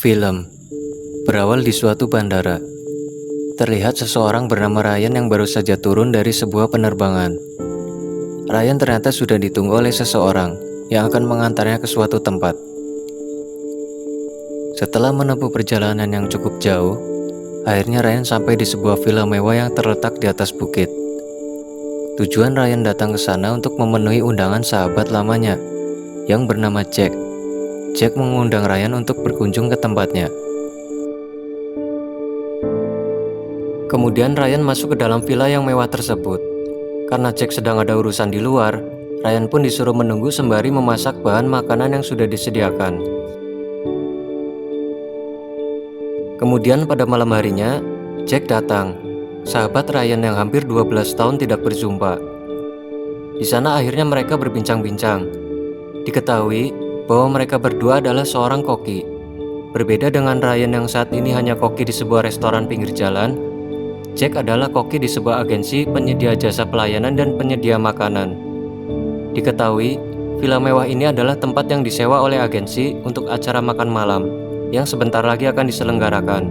Film berawal di suatu bandara. Terlihat seseorang bernama Ryan yang baru saja turun dari sebuah penerbangan. Ryan ternyata sudah ditunggu oleh seseorang yang akan mengantarnya ke suatu tempat. Setelah menempuh perjalanan yang cukup jauh, akhirnya Ryan sampai di sebuah villa mewah yang terletak di atas bukit. Tujuan Ryan datang ke sana untuk memenuhi undangan sahabat lamanya yang bernama Jack. Jack mengundang Ryan untuk berkunjung ke tempatnya. Kemudian Ryan masuk ke dalam villa yang mewah tersebut. Karena Jack sedang ada urusan di luar, Ryan pun disuruh menunggu sembari memasak bahan makanan yang sudah disediakan. Kemudian pada malam harinya, Jack datang, sahabat Ryan yang hampir 12 tahun tidak berjumpa. Di sana akhirnya mereka berbincang-bincang. Diketahui bahwa mereka berdua adalah seorang koki. Berbeda dengan Ryan yang saat ini hanya koki di sebuah restoran pinggir jalan, Jack adalah koki di sebuah agensi penyedia jasa pelayanan dan penyedia makanan. Diketahui, villa mewah ini adalah tempat yang disewa oleh agensi untuk acara makan malam yang sebentar lagi akan diselenggarakan.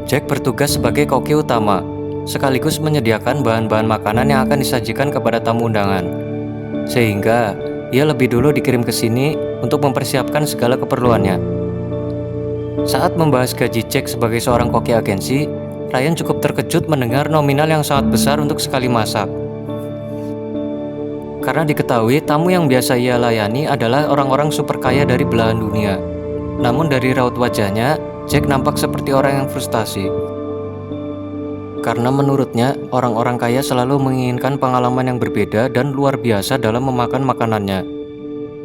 Jack bertugas sebagai koki utama, sekaligus menyediakan bahan-bahan makanan yang akan disajikan kepada tamu undangan. Sehingga, ia lebih dulu dikirim ke sini untuk mempersiapkan segala keperluannya. Saat membahas gaji Jack sebagai seorang koki agensi, Ryan cukup terkejut mendengar nominal yang sangat besar untuk sekali masak. Karena diketahui tamu yang biasa ia layani adalah orang-orang super kaya dari belahan dunia. Namun dari raut wajahnya, Jack nampak seperti orang yang frustasi. Karena menurutnya, orang-orang kaya selalu menginginkan pengalaman yang berbeda dan luar biasa dalam memakan makanannya,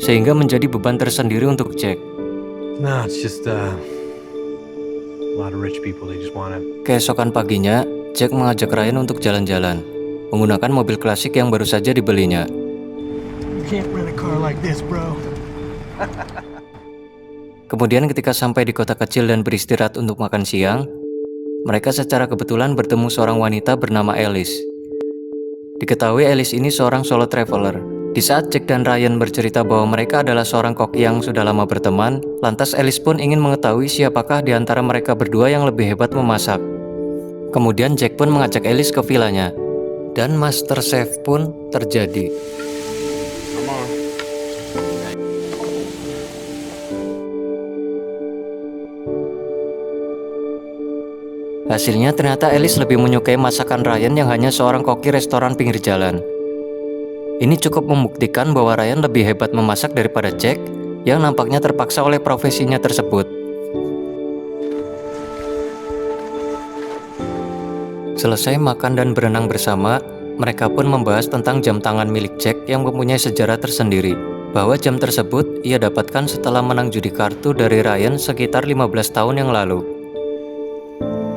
sehingga menjadi beban tersendiri untuk Jack. No, it's just a lot of rich people. They just want to. Keesokan paginya, Jack mengajak Ryan untuk jalan-jalan, menggunakan mobil klasik yang baru saja dibelinya. You can't rent a car like this, bro. Kemudian ketika sampai di kota kecil dan beristirahat untuk makan siang, mereka secara kebetulan bertemu seorang wanita bernama Alice. Diketahui Alice ini seorang solo traveler. Di saat Jack dan Ryan bercerita bahwa mereka adalah seorang koki yang sudah lama berteman, lantas Alice pun ingin mengetahui siapakah di antara mereka berdua yang lebih hebat memasak. Kemudian Jack pun mengajak Alice ke villanya, dan Master Chef pun terjadi. Hasilnya ternyata Alice lebih menyukai masakan Ryan yang hanya seorang koki restoran pinggir jalan. Ini cukup membuktikan bahwa Ryan lebih hebat memasak daripada Jack yang nampaknya terpaksa oleh profesinya tersebut. Selesai makan dan berenang bersama, mereka pun membahas tentang jam tangan milik Jack yang mempunyai sejarah tersendiri. Bahwa jam tersebut ia dapatkan setelah menang judi kartu dari Ryan sekitar 15 tahun yang lalu.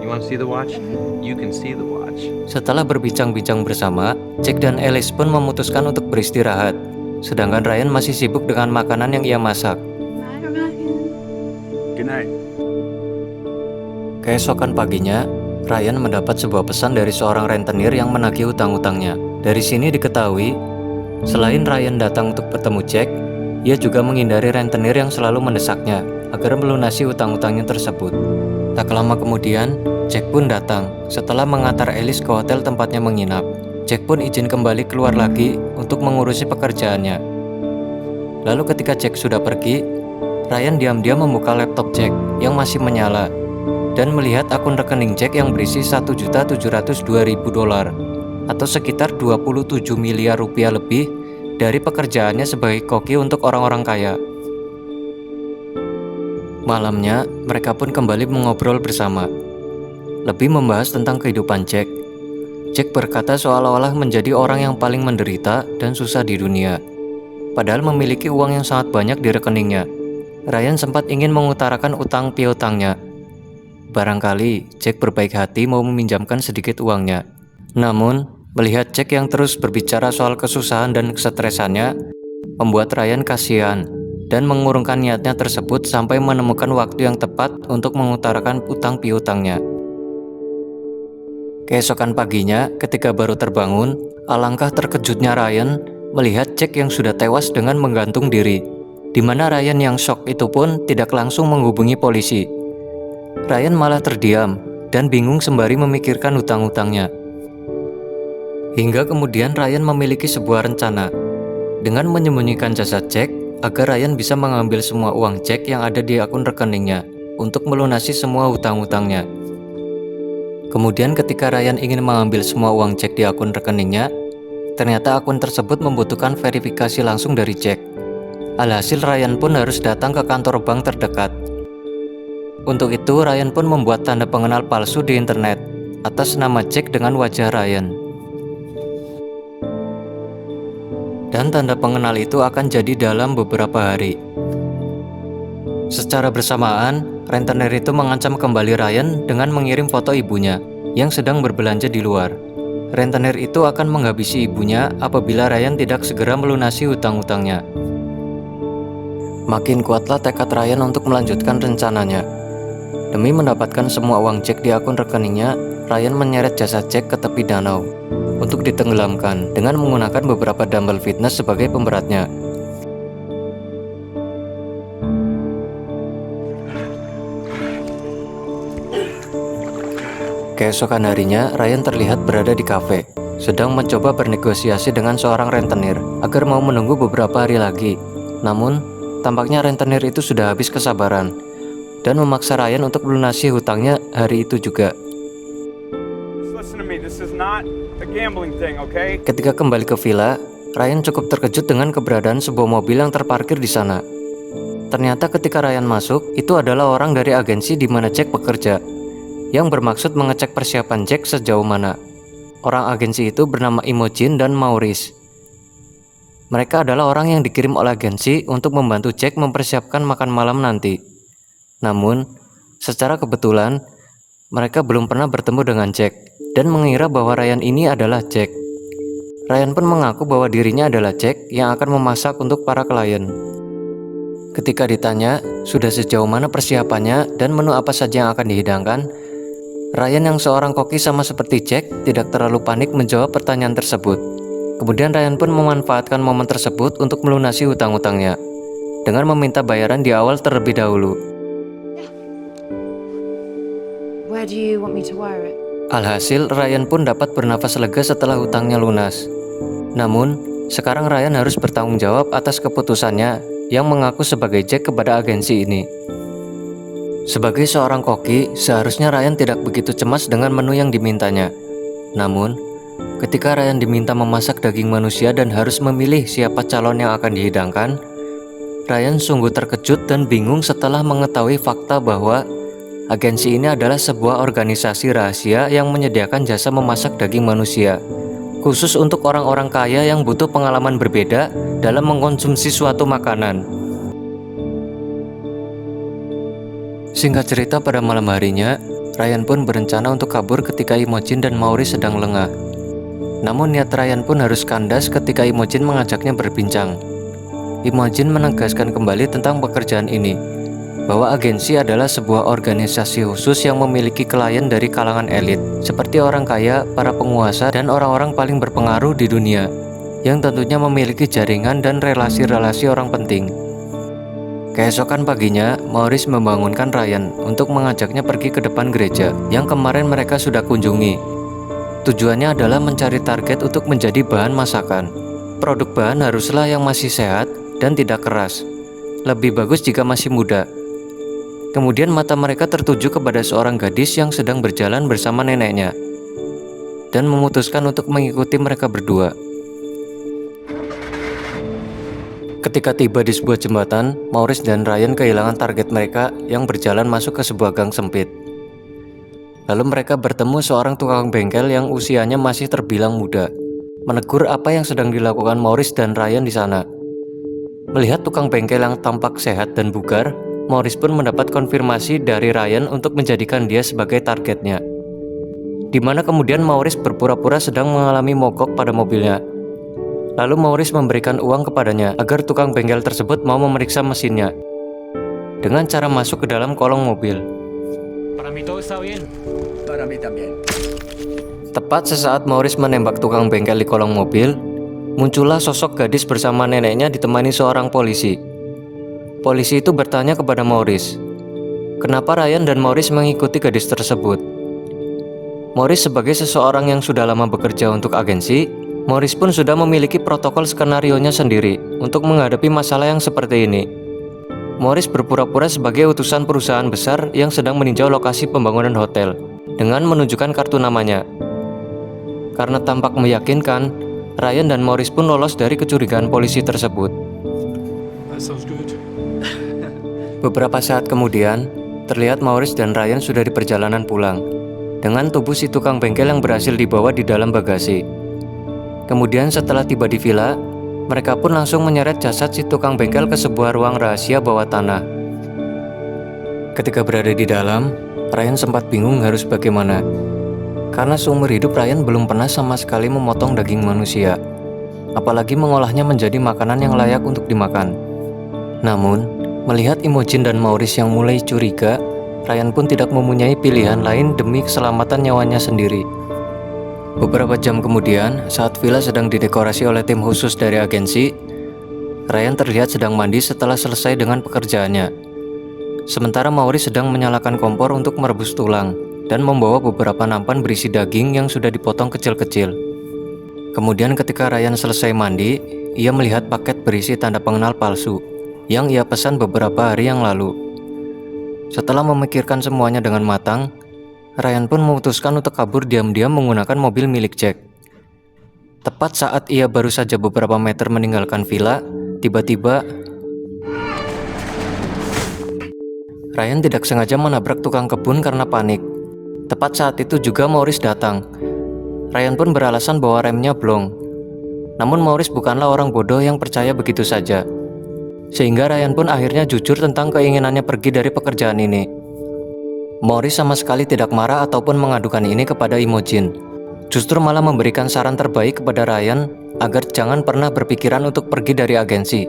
You want to see the watch? You can see the watch. Setelah berbincang-bincang bersama, Jack dan Alice pun memutuskan untuk beristirahat, sedangkan Ryan masih sibuk dengan makanan yang ia masak. Good night. Keesokan paginya, Ryan mendapat sebuah pesan dari seorang rentenir yang menagih hutang-hutangnya. Dari sini diketahui, selain Ryan datang untuk bertemu Jack, ia juga menghindari rentenir yang selalu mendesaknya agar melunasi hutang-hutangnya tersebut. Tak lama kemudian, Jack pun datang setelah mengantar Alice ke hotel tempatnya menginap. Jack pun izin kembali keluar lagi untuk mengurusi pekerjaannya. Lalu ketika Jack sudah pergi, Ryan diam-diam membuka laptop Jack yang masih menyala dan melihat akun rekening Jack yang berisi $1.702.000 atau sekitar 27 miliar rupiah lebih dari pekerjaannya sebagai koki untuk orang-orang kaya. Malamnya, mereka pun kembali mengobrol bersama, lebih membahas tentang kehidupan Jack. Jack berkata seolah-olah menjadi orang yang paling menderita dan susah di dunia, padahal memiliki uang yang sangat banyak di rekeningnya. Ryan sempat ingin mengutarakan utang piutangnya. Barangkali Jack berbaik hati mau meminjamkan sedikit uangnya. Namun, melihat Jack yang terus berbicara soal kesusahan dan kesetresannya, membuat Ryan kasihan dan mengurungkan niatnya tersebut sampai menemukan waktu yang tepat untuk mengutarakan utang piutangnya. Keesokan paginya, ketika baru terbangun, alangkah terkejutnya Ryan melihat Jack yang sudah tewas dengan menggantung diri. di mana Ryan yang shock itu pun tidak langsung menghubungi polisi. Ryan malah terdiam dan bingung sembari memikirkan hutang-hutangnya. Hingga kemudian Ryan memiliki sebuah rencana dengan menyembunyikan jasad Jack agar Ryan bisa mengambil semua uang Jack yang ada di akun rekeningnya untuk melunasi semua hutang-hutangnya. Kemudian ketika Ryan ingin mengambil semua uang Jack di akun rekeningnya, ternyata akun tersebut membutuhkan verifikasi langsung dari Jack. Alhasil Ryan pun harus datang ke kantor bank terdekat. Untuk itu Ryan pun membuat tanda pengenal palsu di internet atas nama Jack dengan wajah Ryan. Dan tanda pengenal itu akan jadi dalam beberapa hari. Secara bersamaan, rentenir itu mengancam kembali Ryan dengan mengirim foto ibunya yang sedang berbelanja di luar. Rentenir itu akan menghabisi ibunya apabila Ryan tidak segera melunasi hutang-hutangnya. Makin kuatlah tekad Ryan untuk melanjutkan rencananya. Demi mendapatkan semua uang Jack di akun rekeningnya, Ryan menyeret jasad Jack ke tepi danau untuk ditenggelamkan dengan menggunakan beberapa dumbbell fitness sebagai pemberatnya. Keesokan harinya, Ryan terlihat berada di kafe, sedang mencoba bernegosiasi dengan seorang rentenir agar mau menunggu beberapa hari lagi. Namun, tampaknya rentenir itu sudah habis kesabaran dan memaksa Ryan untuk melunasi hutangnya hari itu juga. Ketika kembali ke villa, Ryan cukup terkejut dengan keberadaan sebuah mobil yang terparkir di sana. Ternyata ketika Ryan masuk, itu adalah orang dari agensi di mana Jack bekerja, yang bermaksud mengecek persiapan Jack sejauh mana. Orang agensi itu bernama Imogen dan Maurice. Mereka adalah orang yang dikirim oleh agensi untuk membantu Jack mempersiapkan makan malam nanti. Namun, secara kebetulan, mereka belum pernah bertemu dengan Jack dan mengira bahwa Ryan ini adalah Jack. Ryan pun mengaku bahwa dirinya adalah Jack yang akan memasak untuk para klien. Ketika ditanya sudah sejauh mana persiapannya dan menu apa saja yang akan dihidangkan, Ryan yang seorang koki sama seperti Jack tidak terlalu panik menjawab pertanyaan tersebut. Kemudian Ryan pun memanfaatkan momen tersebut untuk melunasi hutang-hutangnya dengan meminta bayaran di awal terlebih dahulu. Where do you want me to wire it? Alhasil Ryan pun dapat bernafas lega setelah hutangnya lunas. Namun, sekarang Ryan harus bertanggung jawab atas keputusannya yang mengaku sebagai Jack kepada agensi ini. Sebagai seorang koki, seharusnya Ryan tidak begitu cemas dengan menu yang dimintanya. Namun, ketika Ryan diminta memasak daging manusia dan harus memilih siapa calon yang akan dihidangkan, Ryan sungguh terkejut dan bingung setelah mengetahui fakta bahwa agensi ini adalah sebuah organisasi rahasia yang menyediakan jasa memasak daging manusia, khusus untuk orang-orang kaya yang butuh pengalaman berbeda dalam mengkonsumsi suatu makanan. Singkat cerita, pada malam harinya, Ryan pun berencana untuk kabur ketika Imogen dan Maurice sedang lengah. Namun niat Ryan pun harus kandas ketika Imogen mengajaknya berbincang. Imogen menegaskan kembali tentang pekerjaan ini, bahwa agensi adalah sebuah organisasi khusus yang memiliki klien dari kalangan elit, seperti orang kaya, para penguasa, dan orang-orang paling berpengaruh di dunia, yang tentunya memiliki jaringan dan relasi-relasi orang penting. Keesokan paginya, Maurice membangunkan Ryan untuk mengajaknya pergi ke depan gereja yang kemarin mereka sudah kunjungi. Tujuannya adalah mencari target untuk menjadi bahan masakan. Produk bahan haruslah yang masih sehat dan tidak keras. Lebih bagus jika masih muda. Kemudian mata mereka tertuju kepada seorang gadis yang sedang berjalan bersama neneknya dan memutuskan untuk mengikuti mereka berdua. Ketika tiba di sebuah jembatan, Maurice dan Ryan kehilangan target mereka yang berjalan masuk ke sebuah gang sempit. Lalu mereka bertemu seorang tukang bengkel yang usianya masih terbilang muda, menegur apa yang sedang dilakukan Maurice dan Ryan di sana. Melihat tukang bengkel yang tampak sehat dan bugar, Maurice pun mendapat konfirmasi dari Ryan untuk menjadikan dia sebagai targetnya. Di mana kemudian Maurice berpura-pura sedang mengalami mogok pada mobilnya. Lalu Maurice memberikan uang kepadanya agar tukang bengkel tersebut mau memeriksa mesinnya dengan cara masuk ke dalam kolong mobil. Para mí todo está bien. Para mí también. Tepat sesaat Maurice menembak tukang bengkel di kolong mobil, muncullah sosok gadis bersama neneknya ditemani seorang polisi. Polisi itu bertanya kepada Maurice, kenapa Ryan dan Maurice mengikuti gadis tersebut. Maurice sebagai seseorang yang sudah lama bekerja untuk agensi, Maurice pun sudah memiliki protokol skenarionya sendiri untuk menghadapi masalah yang seperti ini. Maurice berpura-pura sebagai utusan perusahaan besar yang sedang meninjau lokasi pembangunan hotel dengan menunjukkan kartu namanya. Karena tampak meyakinkan, Ryan dan Maurice pun lolos dari kecurigaan polisi tersebut. That sounds good. Beberapa saat kemudian, terlihat Maurice dan Ryan sudah di perjalanan pulang dengan tubuh si tukang bengkel yang berhasil dibawa di dalam bagasi. Kemudian setelah tiba di villa, mereka pun langsung menyeret jasad si tukang bengkel ke sebuah ruang rahasia bawah tanah. Ketika berada di dalam, Ryan sempat bingung harus bagaimana. Karena seumur hidup Ryan belum pernah sama sekali memotong daging manusia, apalagi mengolahnya menjadi makanan yang layak untuk dimakan. Namun, melihat Imogen dan Maurice yang mulai curiga, Ryan pun tidak mempunyai pilihan lain demi keselamatan nyawanya sendiri. Beberapa jam kemudian, saat villa sedang didekorasi oleh tim khusus dari agensi, Ryan terlihat sedang mandi setelah selesai dengan pekerjaannya. Sementara Maurice sedang menyalakan kompor untuk merebus tulang dan membawa beberapa nampan berisi daging yang sudah dipotong kecil-kecil. Kemudian ketika Ryan selesai mandi, ia melihat paket berisi tanda pengenal palsu yang ia pesan beberapa hari yang lalu. Setelah memikirkan semuanya dengan matang, Ryan pun memutuskan untuk kabur diam-diam menggunakan mobil milik Jack. Tepat saat ia baru saja beberapa meter meninggalkan villa, tiba-tiba Ryan tidak sengaja menabrak tukang kebun karena panik. Tepat saat itu juga Maurice datang. Ryan pun beralasan bahwa remnya blong. Namun Maurice bukanlah orang bodoh yang percaya begitu saja. Sehingga Ryan pun akhirnya jujur tentang keinginannya pergi dari pekerjaan ini. Maurice sama sekali tidak marah ataupun mengadukan ini kepada Imogen. Justru malah memberikan saran terbaik kepada Ryan agar jangan pernah berpikiran untuk pergi dari agensi.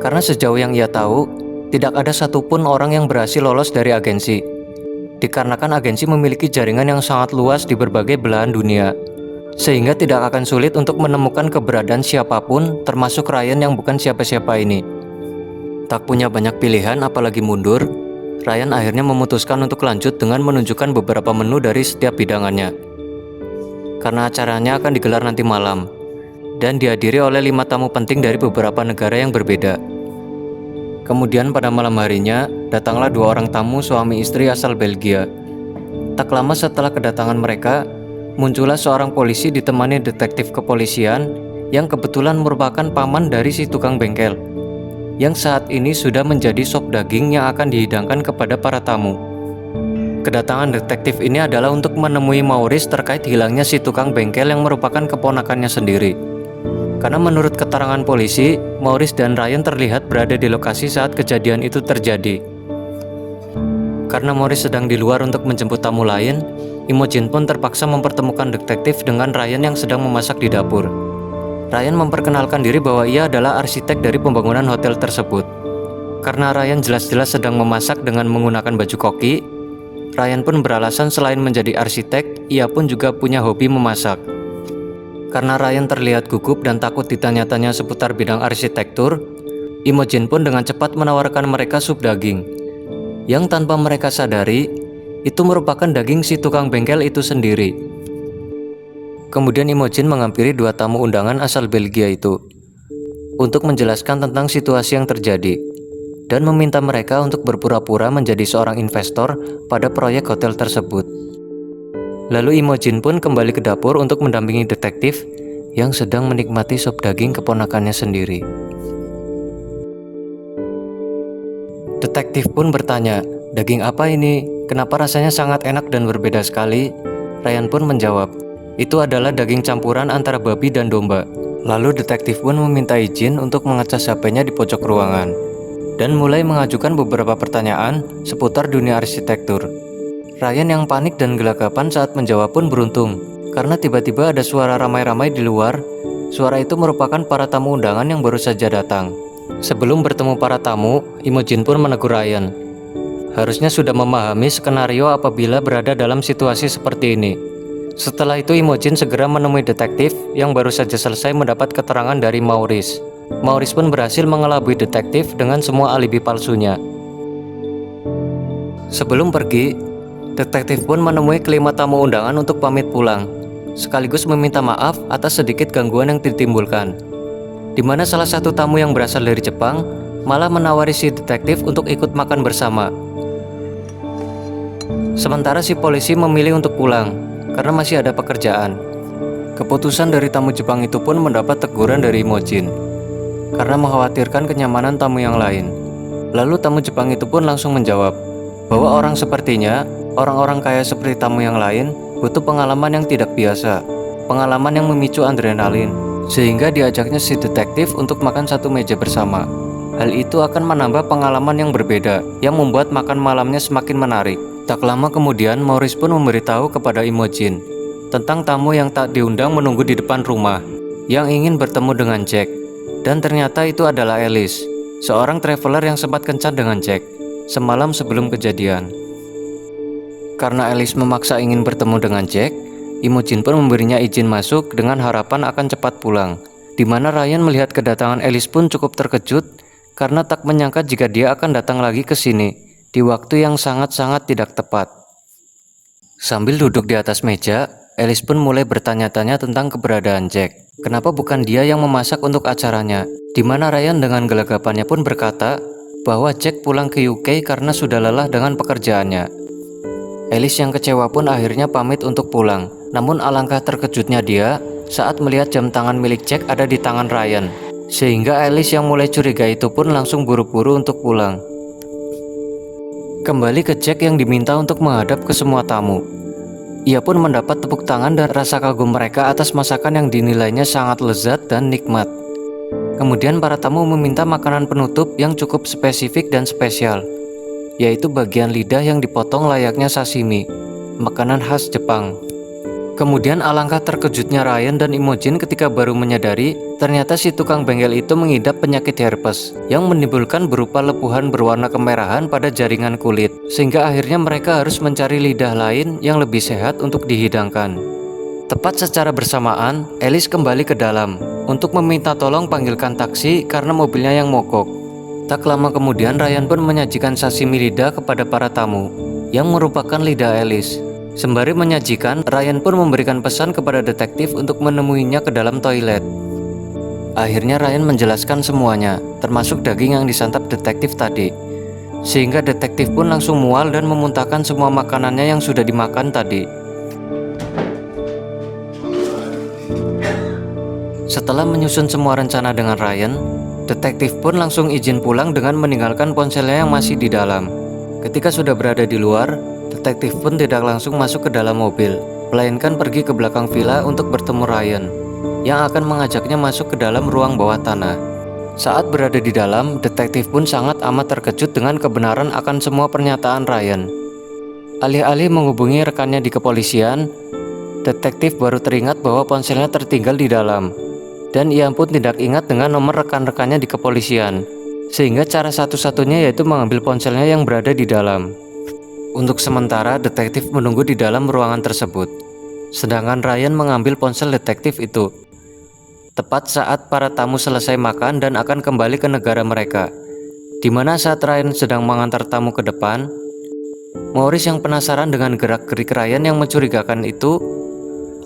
Karena sejauh yang ia tahu, tidak ada satupun orang yang berhasil lolos dari agensi. Dikarenakan agensi memiliki jaringan yang sangat luas di berbagai belahan dunia, sehingga tidak akan sulit untuk menemukan keberadaan siapapun, termasuk Ryan yang bukan siapa-siapa ini. Tak punya banyak pilihan apalagi mundur, Ryan akhirnya memutuskan untuk lanjut dengan menunjukkan beberapa menu dari setiap hidangannya. Karena acaranya akan digelar nanti malam, dan dihadiri oleh 5 tamu penting dari beberapa negara yang berbeda. Kemudian pada malam harinya, datanglah 2 orang tamu suami istri asal Belgia. Tak lama setelah kedatangan mereka, muncullah seorang polisi ditemani detektif kepolisian yang kebetulan merupakan paman dari si tukang bengkel, yang saat ini sudah menjadi sop daging yang akan dihidangkan kepada para tamu. Kedatangan detektif ini adalah untuk menemui Maurice terkait hilangnya si tukang bengkel yang merupakan keponakannya sendiri. Karena menurut keterangan polisi, Maurice dan Ryan terlihat berada di lokasi saat kejadian itu terjadi. Karena Maurice sedang di luar untuk menjemput tamu lain, Imogen pun terpaksa mempertemukan detektif dengan Ryan yang sedang memasak di dapur. Ryan memperkenalkan diri bahwa ia adalah arsitek dari pembangunan hotel tersebut. Karena Ryan jelas-jelas sedang memasak dengan menggunakan baju koki, Ryan pun beralasan selain menjadi arsitek, ia pun juga punya hobi memasak. Karena Ryan terlihat gugup dan takut ditanya-tanya seputar bidang arsitektur, Imogen pun dengan cepat menawarkan mereka sup daging, yang tanpa mereka sadari, itu merupakan daging si tukang bengkel itu sendiri. Kemudian Imogen menghampiri 2 tamu undangan asal Belgia itu untuk menjelaskan tentang situasi yang terjadi dan meminta mereka untuk berpura-pura menjadi seorang investor pada proyek hotel tersebut. Lalu Imogen pun kembali ke dapur untuk mendampingi detektif yang sedang menikmati sop daging keponakannya sendiri. Detektif pun bertanya, "Daging apa ini? Kenapa rasanya sangat enak dan berbeda sekali?" Ryan pun menjawab, "Itu adalah daging campuran antara babi dan domba." Lalu detektif pun meminta izin untuk mengecas HP-nya di pojok ruangan dan mulai mengajukan beberapa pertanyaan seputar dunia arsitektur. Ryan yang panik dan gelagapan saat menjawab pun beruntung, karena tiba-tiba ada suara ramai-ramai di luar. Suara itu merupakan para tamu undangan yang baru saja datang. Sebelum bertemu para tamu, Imogen pun menegur Ryan. Harusnya sudah memahami skenario apabila berada dalam situasi seperti ini. Setelah itu Imogen segera menemui detektif yang baru saja selesai mendapat keterangan dari Maurice. Maurice pun berhasil mengelabui detektif dengan semua alibi palsunya. Sebelum pergi, detektif pun menemui kelima tamu undangan untuk pamit pulang, sekaligus meminta maaf atas sedikit gangguan yang ditimbulkan. Di mana salah satu tamu yang berasal dari Jepang malah menawari si detektif untuk ikut makan bersama. Sementara si polisi memilih untuk pulang karena masih ada pekerjaan. Keputusan dari tamu Jepang itu pun mendapat teguran dari Imojin karena mengkhawatirkan kenyamanan tamu yang lain. Lalu tamu Jepang itu pun langsung menjawab bahwa orang sepertinya, orang-orang kaya seperti tamu yang lain butuh pengalaman yang tidak biasa, pengalaman yang memicu adrenalin, sehingga diajaknya si detektif untuk makan satu meja bersama. Hal itu akan menambah pengalaman yang berbeda, yang membuat makan malamnya semakin menarik. Tak lama kemudian, Maurice pun memberitahu kepada Imojin tentang tamu yang tak diundang menunggu di depan rumah, yang ingin bertemu dengan Jack. Dan ternyata itu adalah Alice, seorang traveler yang sempat kencan dengan Jack semalam sebelum kejadian. Karena Alice memaksa ingin bertemu dengan Jack, Imojin pun memberinya izin masuk dengan harapan akan cepat pulang. Di mana Ryan melihat kedatangan Alice pun cukup terkejut karena tak menyangka jika dia akan datang lagi ke sini di waktu yang sangat-sangat tidak tepat. Sambil duduk di atas meja, Alice pun mulai bertanya-tanya tentang keberadaan Jack. Kenapa bukan dia yang memasak untuk acaranya? Di mana Ryan dengan gelagapannya pun berkata bahwa Jack pulang ke UK karena sudah lelah dengan pekerjaannya. Alice yang kecewa pun akhirnya pamit untuk pulang. Namun alangkah terkejutnya dia saat melihat jam tangan milik Jack ada di tangan Ryan. Sehingga Alice yang mulai curiga itu pun langsung buru-buru untuk pulang. Kembali ke Jack yang diminta untuk menghadap ke semua tamu. Ia pun mendapat tepuk tangan dan rasa kagum mereka atas masakan yang dinilainya sangat lezat dan nikmat. Kemudian para tamu meminta makanan penutup yang cukup spesifik dan spesial, yaitu bagian lidah yang dipotong layaknya sashimi, makanan khas Jepang. Kemudian alangkah terkejutnya Ryan dan Imojin ketika baru menyadari ternyata si tukang bengkel itu mengidap penyakit herpes yang menimbulkan berupa lepuhan berwarna kemerahan pada jaringan kulit, sehingga akhirnya mereka harus mencari lidah lain yang lebih sehat untuk dihidangkan. Tepat secara bersamaan, Alice kembali ke dalam untuk meminta tolong panggilkan taksi karena mobilnya yang mogok. Tak lama kemudian Ryan pun menyajikan sashimi lidah kepada para tamu, yang merupakan lidah Alice. Sembari menyajikan, Ryan pun memberikan pesan kepada detektif untuk menemuinya ke dalam toilet. Akhirnya Ryan menjelaskan semuanya, termasuk daging yang disantap detektif tadi. Sehingga detektif pun langsung mual dan memuntahkan semua makanannya yang sudah dimakan tadi. Setelah menyusun semua rencana dengan Ryan, detektif pun langsung izin pulang dengan meninggalkan ponselnya yang masih di dalam. Ketika sudah berada di luar, detektif pun tidak langsung masuk ke dalam mobil, melainkan pergi ke belakang villa untuk bertemu Ryan, yang akan mengajaknya masuk ke dalam ruang bawah tanah. Saat berada di dalam, detektif pun sangat amat terkejut dengan kebenaran akan semua pernyataan Ryan. Alih-alih menghubungi rekannya di kepolisian, detektif baru teringat bahwa ponselnya tertinggal di dalam. Dan ia pun tidak ingat dengan nomor rekan-rekannya di kepolisian, sehingga cara satu-satunya yaitu mengambil ponselnya yang berada di dalam. Untuk sementara, detektif menunggu di dalam ruangan tersebut, sedangkan Ryan mengambil ponsel detektif itu. Tepat saat para tamu selesai makan dan akan kembali ke negara mereka, di mana saat Ryan sedang mengantar tamu ke depan, Maurice yang penasaran dengan gerak-gerik Ryan yang mencurigakan itu,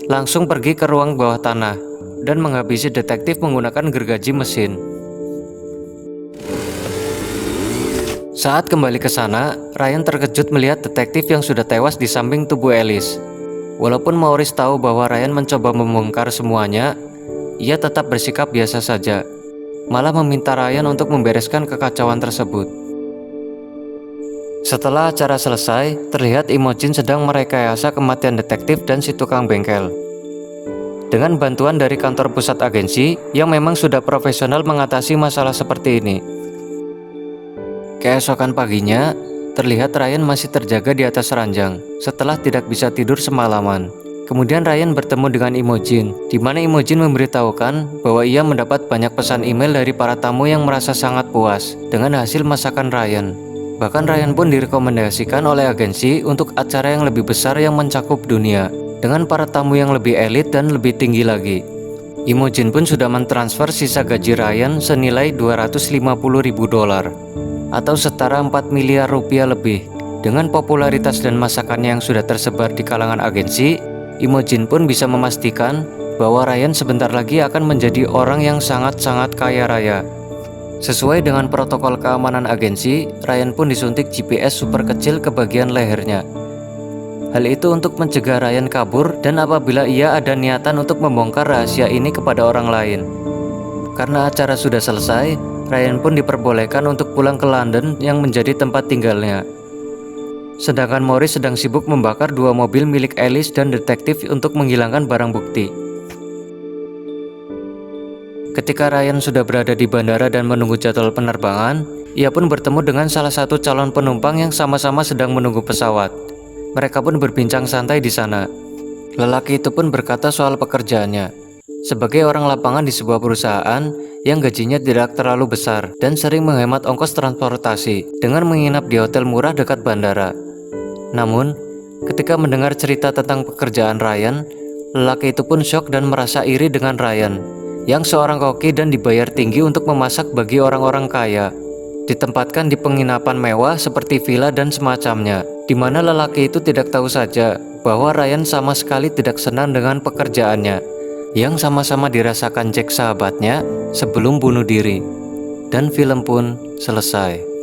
langsung pergi ke ruang bawah tanah dan menghabisi detektif menggunakan gergaji mesin. Saat kembali ke sana, Ryan terkejut melihat detektif yang sudah tewas di samping tubuh Alice. Walaupun Maurice tahu bahwa Ryan mencoba membongkar semuanya, ia tetap bersikap biasa saja, malah meminta Ryan untuk membereskan kekacauan tersebut. Setelah acara selesai, terlihat Imojin sedang merekayasa kematian detektif dan si tukang bengkel. Dengan bantuan dari kantor pusat agensi yang memang sudah profesional mengatasi masalah seperti ini. Keesokan paginya, terlihat Ryan masih terjaga di atas ranjang setelah tidak bisa tidur semalaman. Kemudian Ryan bertemu dengan Imojin, di mana Imojin memberitahukan bahwa ia mendapat banyak pesan email dari para tamu yang merasa sangat puas dengan hasil masakan Ryan. Bahkan Ryan pun direkomendasikan oleh agensi untuk acara yang lebih besar yang mencakup dunia, dengan para tamu yang lebih elit dan lebih tinggi lagi. Imogen pun sudah mentransfer sisa gaji Ryan senilai $250.000 atau setara 4 miliar rupiah lebih. Dengan popularitas dan masakannya yang sudah tersebar di kalangan agensi, Imogen pun bisa memastikan bahwa Ryan sebentar lagi akan menjadi orang yang sangat-sangat kaya raya. Sesuai dengan protokol keamanan agensi, Ryan pun disuntik GPS super kecil ke bagian lehernya. Hal itu untuk mencegah Ryan kabur dan apabila ia ada niatan untuk membongkar rahasia ini kepada orang lain. Karena acara sudah selesai, Ryan pun diperbolehkan untuk pulang ke London yang menjadi tempat tinggalnya. Sedangkan Morris sedang sibuk membakar 2 mobil milik Alice dan detektif untuk menghilangkan barang bukti. Ketika Ryan sudah berada di bandara dan menunggu jadwal penerbangan, ia pun bertemu dengan salah satu calon penumpang yang sama-sama sedang menunggu pesawat. Mereka pun berbincang santai di sana. Lelaki itu pun berkata soal pekerjaannya. Sebagai orang lapangan di sebuah perusahaan yang gajinya tidak terlalu besar dan sering menghemat ongkos transportasi dengan menginap di hotel murah dekat bandara. Namun, ketika mendengar cerita tentang pekerjaan Ryan, lelaki itu pun syok dan merasa iri dengan Ryan, yang seorang koki dan dibayar tinggi untuk memasak bagi orang-orang kaya. Ditempatkan di penginapan mewah seperti villa dan semacamnya, di mana lelaki itu tidak tahu saja bahwa Ryan sama sekali tidak senang dengan pekerjaannya, yang sama-sama dirasakan Jack sahabatnya sebelum bunuh diri. Dan film pun selesai.